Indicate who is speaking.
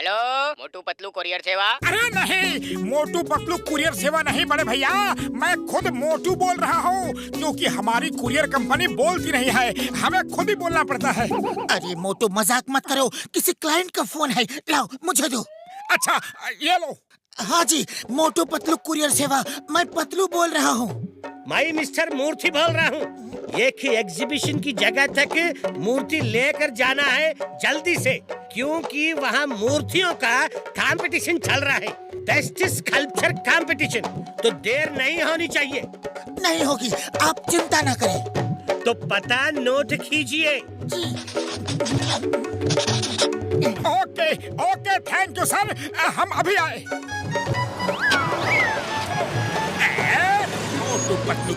Speaker 1: Hello, Motu Patlu courier सेवा।
Speaker 2: अरे नहीं, मोटू पतलू कुरियर सेवा नहीं बड़े भैया, मैं खुद मोटू बोल रहा हूँ, क्योंकि हमारी कुरियर कंपनी बोलती नहीं है, हमें खुद ही बोलना पड़ता है।
Speaker 3: अरे मोटू मजाक मत करो, किसी क्लाइंट का फोन है, लाओ मुझे दो।
Speaker 2: अच्छा ये लो।
Speaker 3: हाँ जी, मोटू पतलू कुरियर सेवा, मैं पतलू बोल रहा हूँ।
Speaker 4: मैं मिस्टर मूर्ति बोल रहा हूँ। एक ही एग्जीबिशन की जगह तक मूर्ति लेकर जाना है जल्दी से, क्योंकि वहाँ मूर्तियों का कंपटीशन चल रहा है, बेस्ट स्कल्पचर कंपटीशन। तो देर नहीं होनी चाहिए।
Speaker 3: नहीं होगी, आप चिंता न करें।
Speaker 4: तो पता नोट कीजिए।
Speaker 2: Okay okay, thank you sir, हम अभी आए। मोटू पतलू